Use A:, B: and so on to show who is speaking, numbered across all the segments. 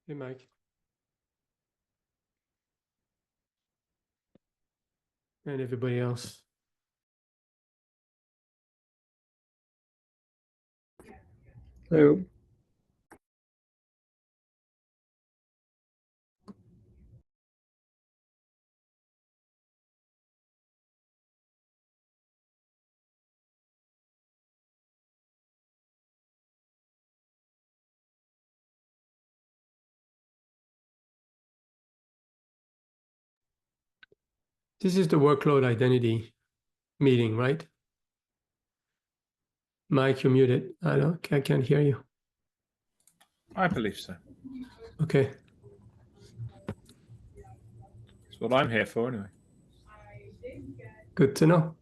A: Hey, Mike. And everybody else.
B: Hello.
A: This is the Workload Identity meeting, right? Mike, you're muted. I can't hear you.
C: I believe so.
A: Okay.
C: That's what I'm here for, anyway.
A: Good to know.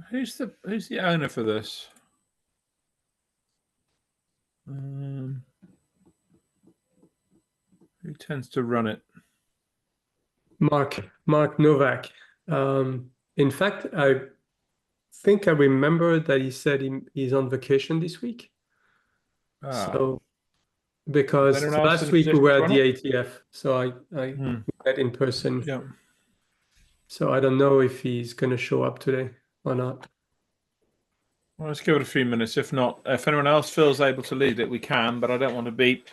C: Who's the owner for this? Who tends to run it?
A: Mark Novak. In fact, I think I remember that he said he's on vacation this week. So because last week we were at the ATF, so I met in person.
C: Yeah.
A: So I don't know if he's going to show up today or not.
C: Well, let's give it a few minutes. If not, if anyone else feels able to lead it, we can. But I don't want to be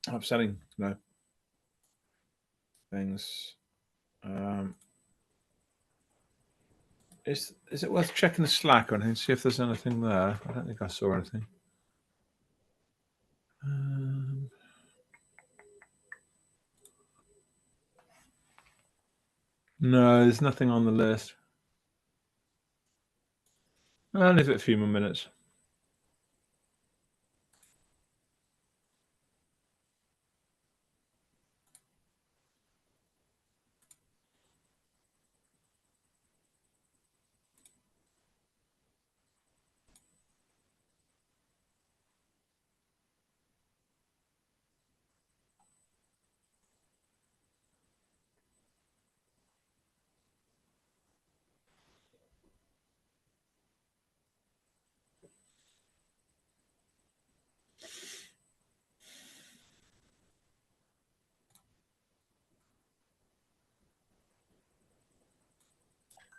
C: upsetting, things. Is it worth checking the Slack or anything? See if there's anything there. I don't think I saw anything. No, there's nothing on the list. I'll leave it a few more minutes.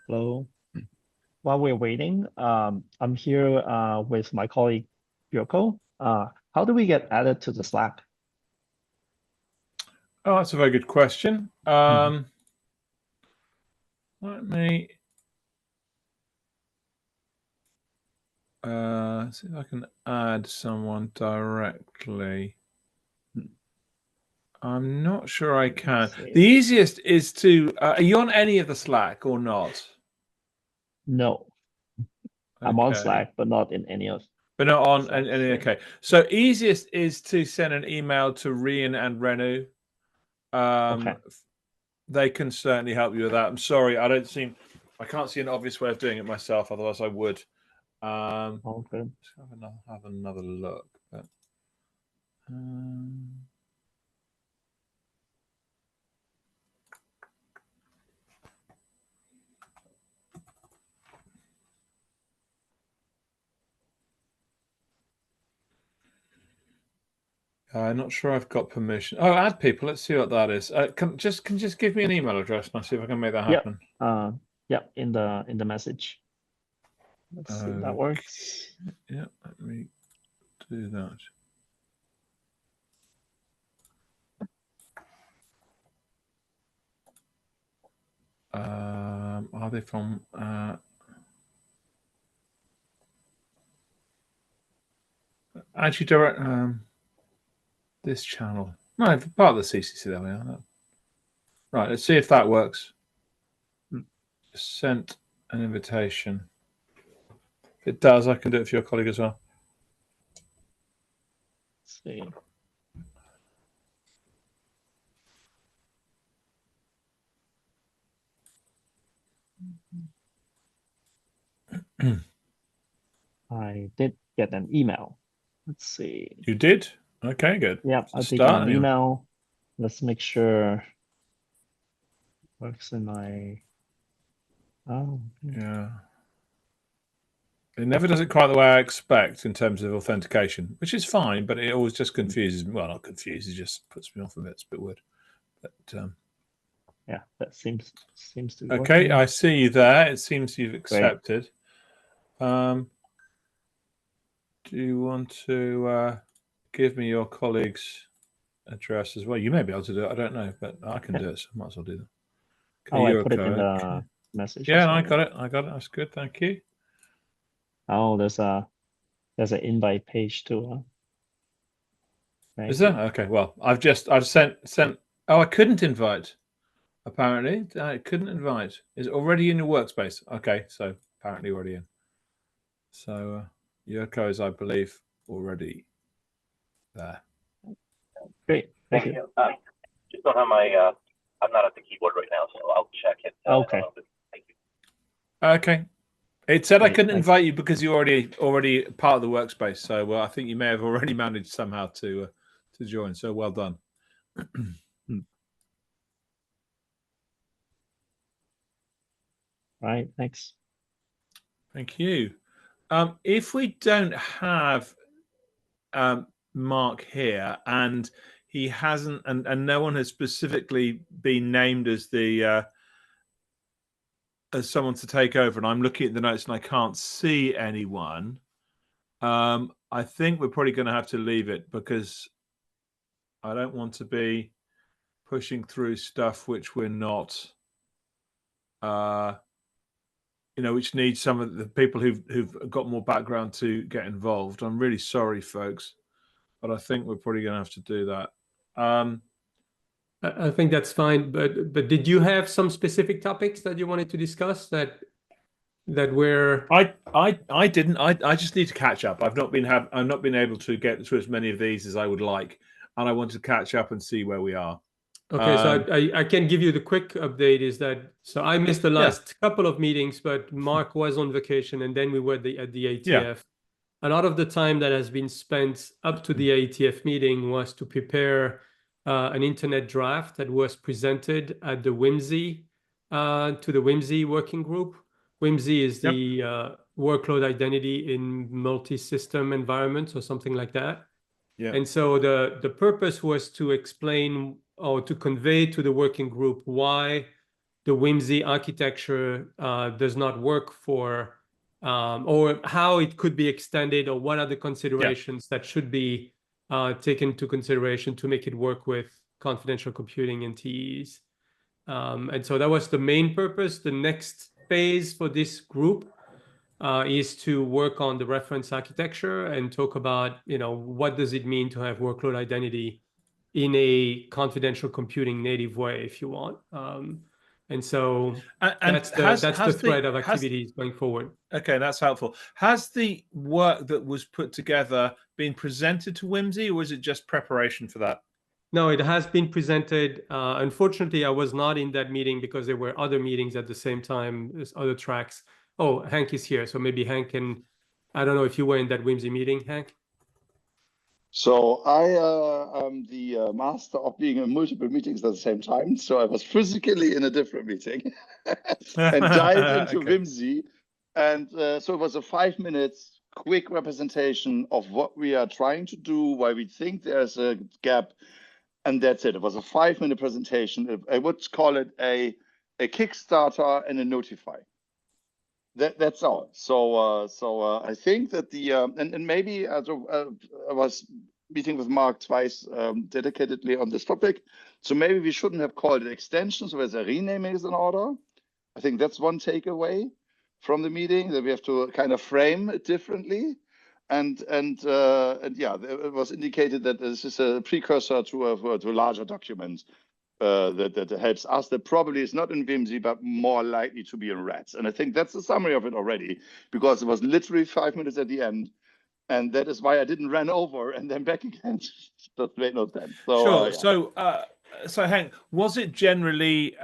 B: Hello. While we're waiting, I'm here with my colleague Yoko. How do we get added to the Slack?
C: Oh, that's a very good question. Let me see if I can add someone directly. I'm not sure I can. The easiest is to. Are you on any of the Slack or not?
B: No. I'm on Slack, but not in any of.
C: But not on any. Okay. So easiest is to send an email to Rian and Renu.
B: Okay.
C: They can certainly help you with that. I'm sorry, I can't see an obvious way of doing it myself. Otherwise, I would.
B: Okay.
C: Let's have another look. But, I'm not sure I've got permission. Oh, add people. Let's see what that is. Can just give me an email address and I'll see if I can make that happen.
B: Yep. In the message. Let's see if that works.
C: Yeah, let me do that. Are they from actually direct this channel? No, part of the CCC there we are. Right, let's see if that works. sent an invitation? If it does, I can do it for your colleague as well.
B: Let's see. I did get an email. Let's see.
C: You did? Okay, good.
B: Yeah,
C: So
B: I did get
C: start
B: an
C: anyway.
B: email. Let's make sure works in my. Oh,
C: Yeah. It never does it quite the way I expect in terms of authentication, which is fine, but it always just confuses me. Well, not confuses, just puts me off a bit. It's a bit weird. But
B: yeah, that seems to be
C: okay,
B: working.
C: I see you there. It seems you've accepted. Do you want to give me your colleague's address as well? You may be able to do it. I don't know, but I can do it, so I might as well do that. Okay,
B: I put it in the message.
C: Yeah, I got it. That's good. Thank you.
B: Oh, there's an invite page too.
C: Is there? Okay. Well, I've sent. Oh, I couldn't invite. Apparently, I couldn't invite. Is it already in your workspace? Okay, so apparently already in. So Yoko is, I believe, already there.
B: Great. Thank you.
D: Just don't have my. I'm not at the keyboard right now, so I'll check it.
B: Okay.
D: Thank you.
C: Okay. It said I
B: Great,
C: couldn't
B: thanks.
C: invite you because you're already part of the workspace. So I think you may have already managed somehow to join. So well done.
B: Right. Thanks.
C: Thank you. If we don't have Mark here, and he hasn't, and no one has specifically been named as the as someone to take over, and I'm looking at the notes and I can't see anyone. I think we're probably going to have to leave it because I don't want to be pushing through stuff which we're not, which needs some of the people who've got more background to get involved. I'm really sorry, folks, but I think we're probably going to have to do that.
A: I think that's fine, but did you have some specific topics that you wanted to discuss that were?
C: I didn't. I just need to catch up. I've not been able to get through as many of these as I would like, and I want to catch up and see where we are.
A: Okay, so I can give you the quick update. Is that so? I missed the last couple of meetings, but Mark was on vacation, and then we were at the ATF.
C: Yeah.
A: A lot of the time that has been spent up to the ATF meeting was to prepare an internet draft that was presented at the WIMSI to the WIMSI working group. WIMSI is the workload identity in multi-system environments or something like that.
C: Yeah.
A: And so the purpose was to explain or to convey to the working group why the WIMSI architecture does not work for, or how it could be extended, or what are the considerations that should be taken into consideration to make it work with confidential computing and TEs. And so that was the main purpose. The next phase for this group is to work on the reference architecture and talk about, what does it mean to have workload identity in a confidential computing native way, if you want. And so that's the thread of activities going forward.
C: Okay, that's helpful. Has the work that was put together been presented to WIMSI, or was it just preparation for that?
A: No, it has been presented. Unfortunately, I was not in that meeting because there were other meetings at the same time. There's other tracks. Oh, Hank is here. So maybe Hank can, I don't know if you were in that WIMSI meeting, Hank?
E: So I am the master of being in multiple meetings at the same time. So I was physically in a different meeting and dialed into WIMSI. And so it was a 5 minutes quick representation of what we are trying to do, why we think there's a gap. And that's it. It was a 5 minute presentation. I would call it a Kickstarter and a Notify. That's all. So I think that the and maybe I was meeting with Mark twice dedicatedly on this topic. So maybe we shouldn't have called it extensions, whereas a renaming is in order. I think that's one takeaway from the meeting, that we have to kind of frame it differently. And yeah, it was indicated that this is a precursor to a larger document. that helps us, that probably is not in Vimsy, but more likely to be in rats. And I think that's the summary of it already, because it was literally 5 minutes at the end. And that is why I didn't run over and then back again. Just made no sense. So,
C: sure.
E: Yeah.
C: So Hank, was it generally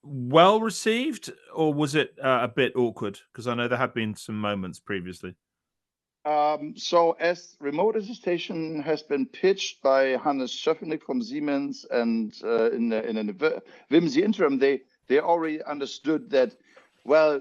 C: well received, or was it a bit awkward? Because I know there have been some moments previously.
E: So as remote assistation has been pitched by Hannes Schöffenig from Siemens, and in a Vimsy interim, they already understood that, well,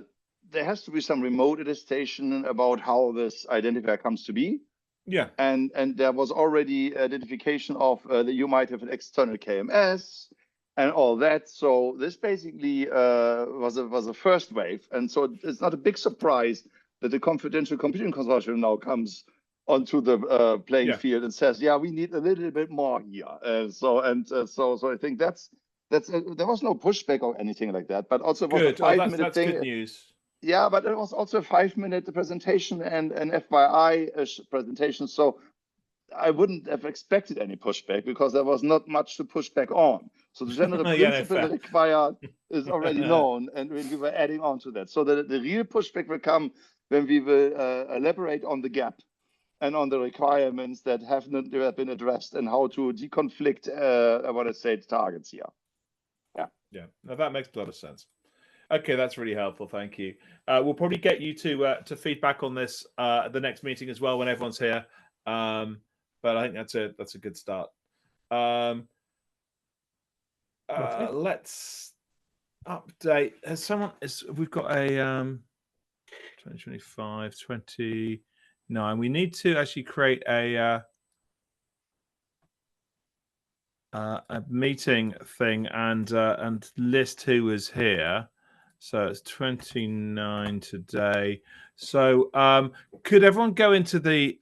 E: there has to be some remote attestation about how this identifier comes to be.
C: Yeah.
E: And there was already identification of that you might have an external KMS and all that. So this basically was a first wave. And so it's not a big surprise that the Confidential Computing Consortium now comes onto the playing field and says, yeah, we need a little bit more here. So I think that's there was no pushback or anything like that, but also it was a 5-minute thing.
C: That's good news.
E: Yeah, but it was also a 5-minute presentation and an FYI presentation. So I wouldn't have expected any pushback, because there was not much to push back on. So the general principle required is already known, and we were adding on to that. So the real pushback will come when we will elaborate on the gap and on the requirements that have not been addressed, and how to deconflict targets here.
C: Yeah, now that makes a lot of sense. Okay, that's really helpful. Thank you. We'll probably get you to feedback on this at the next meeting as well, when everyone's here. But I think that's a good start.
A: Okay.
C: Let's update. We've got a 2025, 29. We need to actually create a meeting thing and list who was here. So it's 29 today. So could everyone go into the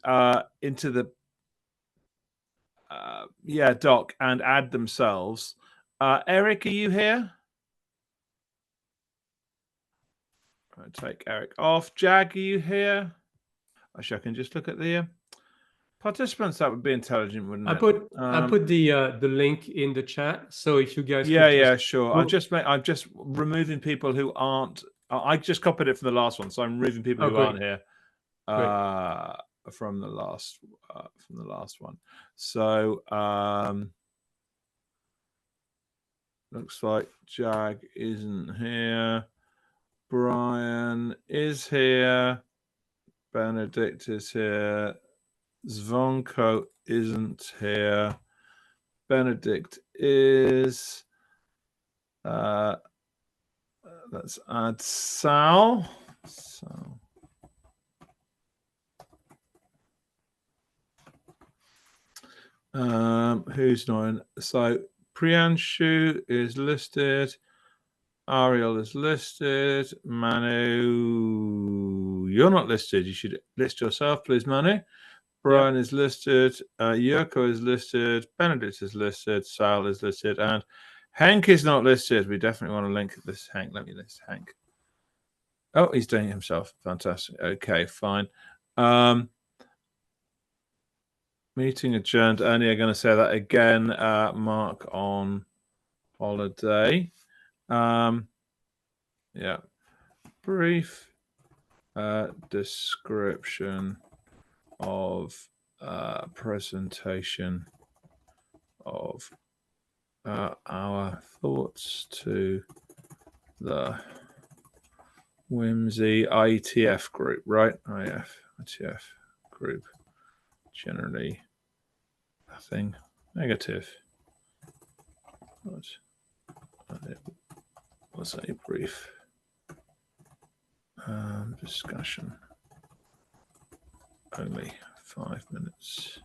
C: doc and add themselves? Eric, are you here? I'll take Eric off. Jag, are you here? Actually, I can just look at the participants. That would be intelligent, wouldn't it?
A: I put the link in the chat, so if you guys
C: sure. I'm just removing people who aren't. I just copied it from the last one, so I'm removing people who aren't here from the last one. So looks like Jag isn't here. Brian is here. Benedict is here. Zvonko isn't here. Benedict is. Let's add Sal. So. Who's not in? So Priyanshu is listed. Ariel is listed. Manu, you're not listed. You should list yourself, please, Manu. Brian is listed. Yurko is listed. Benedict is listed. Sal is listed. And Hank is not listed. We definitely want to link this Hank. Let me list Hank. Oh, he's doing it himself. Fantastic. Okay, fine. Meeting adjourned. Only I'm going to say that again. Mark on holiday. Yeah. Brief description of presentation of our thoughts to the Whimsy IETF group, right? IETF group. Generally, nothing negative. But it was a brief discussion. Only 5 minutes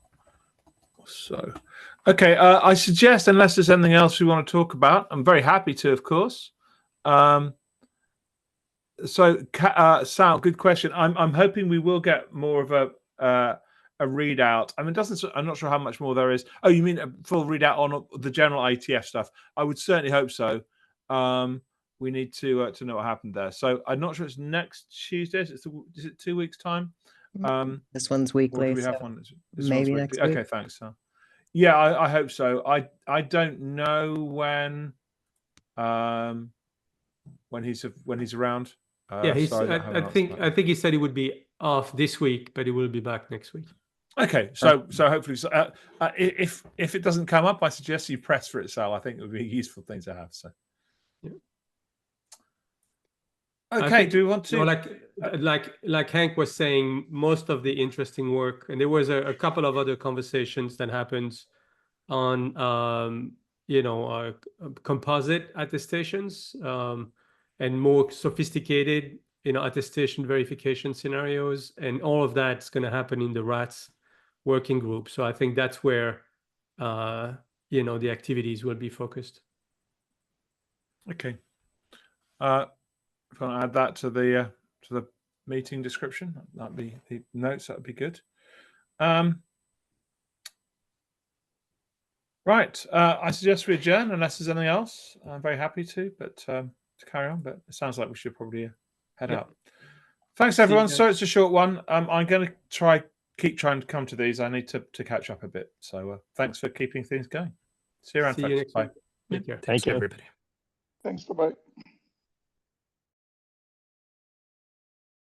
C: or so. Okay, I suggest, unless there's anything else we want to talk about, I'm very happy to, of course. So, Sal, good question. I'm hoping we will get more of a readout. I mean, I'm not sure how much more there is. Oh, you mean a full readout on the general IETF stuff? I would certainly hope so. We need to know what happened there. So I'm not sure it's next Tuesday. Is it 2 weeks time?
F: This one's weekly.
C: Or do we have one?
F: Maybe next week.
C: Okay, thanks. Yeah, I hope so. I don't know when he's around.
A: Yeah,
C: so don't have an
A: I
C: answer
A: think
C: for that.
A: he said he would be off this week, but he will be back next week.
C: Okay, so hopefully, if it doesn't come up, I suggest you press for it, Sal. I think it would be a useful thing to have. So,
A: yeah.
C: Okay, do we want to?
A: Like Hank was saying, most of the interesting work, and there was a couple of other conversations that happened on composite attestations and more sophisticated attestation verification scenarios, and all of that's going to happen in the RATS working group. So I think that's where the activities will be focused.
C: Okay. If I want to add that to the meeting description, that'd be the notes. That'd be good. Right. I suggest we adjourn unless there's anything else. I'm very happy to carry on, but it sounds like we should probably head out. Thanks, everyone. So it's a short one. I'm going to keep trying to come to these. I need to catch up a bit. So thanks for keeping things going. See you around, folks. Bye.
A: Take care.
B: Thank you,
C: everybody.
E: Thanks. Bye-bye.